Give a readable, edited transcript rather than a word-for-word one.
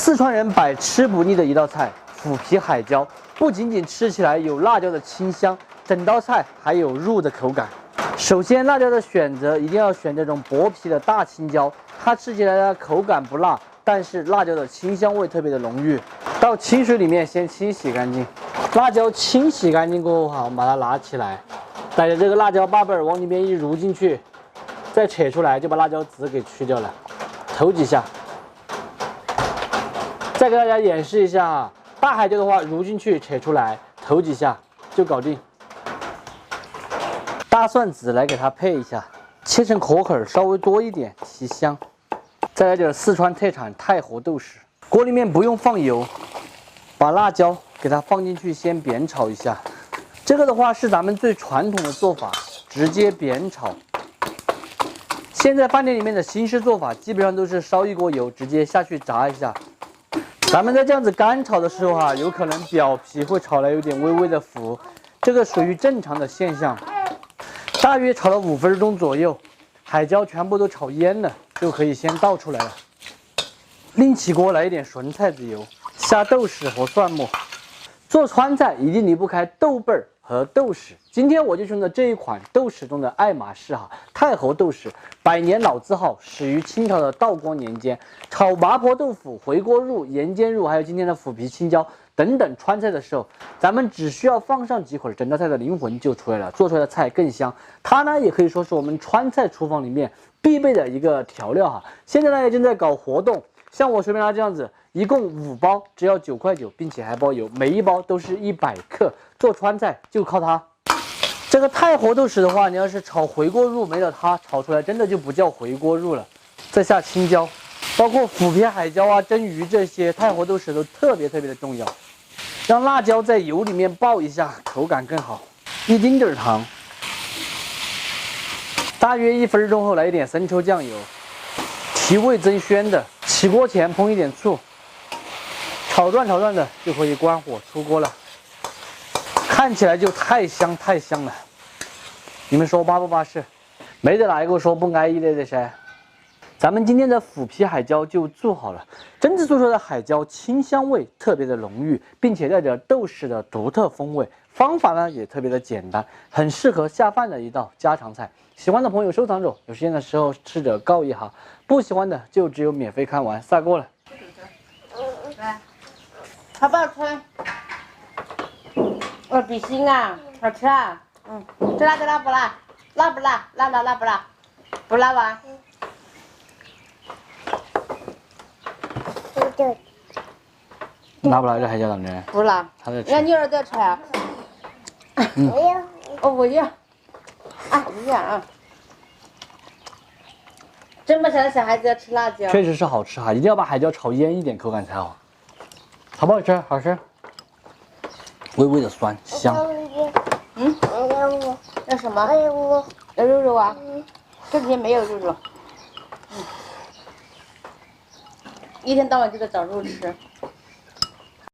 四川人百吃不腻的一道菜——腐皮海椒，不仅仅吃起来有辣椒的清香，整道菜还有入的口感。首先，辣椒的选择一定要选这种薄皮的大青椒，它吃起来的口感不辣，但是辣椒的清香味特别的浓郁。到清水里面先清洗干净，辣椒清洗干净过后哈，我们把它拿起来，带着这个辣椒把本往里面一入进去，再扯出来就把辣椒籽给去掉了，投几下。再给大家演示一下啊，大海椒的话，入进去扯出来，投几下就搞定。大蒜籽来给它配一下，切成壳口，稍微多一点，提香。再来点四川特产太和豆豉，锅里面不用放油，把辣椒给它放进去，先煸炒一下。这个的话是咱们最传统的做法，直接煸炒。现在饭店里面的新式做法，基本上都是烧一锅油，直接下去炸一下。咱们在这样子干炒的时候有可能表皮会炒来有点微微的浮，这个属于正常的现象。大约炒了5分钟左右，海椒全部都炒蔫了，就可以先倒出来了。另起锅来一点纯菜籽油，下豆豉和蒜末。做川菜一定离不开豆瓣儿和豆豉。今天我就用的这一款豆豉中的爱马仕太和豆豉，100年老字号，始于清朝的道光年间。炒麻婆豆腐、回锅肉、盐煎肉，还有今天的腐皮青椒等等川菜的时候，咱们只需要放上几会儿，整道菜的灵魂就出来了，做出来的菜更香。它呢也可以说是我们川菜厨房里面必备的一个调料现在呢也正在搞活动，像我随便拿这样子，一共5包，只要9块9，并且还包邮，每一包都是100克。做川菜就靠它。这个太和豆豉的话，你要是炒回锅肉没了它，炒出来真的就不叫回锅肉了。再下青椒，包括腐皮海椒蒸鱼这些，太和豆豉都特别的重要。让辣椒在油里面爆一下，口感更好。一丁点糖，大约1分钟后来一点生抽酱油，提味增鲜的。起锅前烹一点醋，炒转的就可以关火出锅了。看起来就太香了，你们说巴不巴适？没得哪一个说不安逸的噻。咱们今天的腐皮海椒就做好了，真正做出来的海椒清香味特别的浓郁，并且带着豆豉的独特风味。方法呢也特别的简单，很适合下饭的一道家常菜。喜欢的朋友收藏着，有时间的时候吃着告一哈，不喜欢的就只有免费看完，下锅了。来，好不好吃？比心啊，好吃啊。这辣不辣？辣不辣？辣不辣？不辣吧？辣不辣这海椒怎么的？不辣。让你儿子吃啊。我要。一样啊。这么小的小孩子要吃辣椒。确实是好吃一定要把海椒炒蔫一点，口感才好。好不好吃？好吃。微微的酸香。要什么？要肉肉啊？这里面没有肉肉。一天到晚就在找肉吃。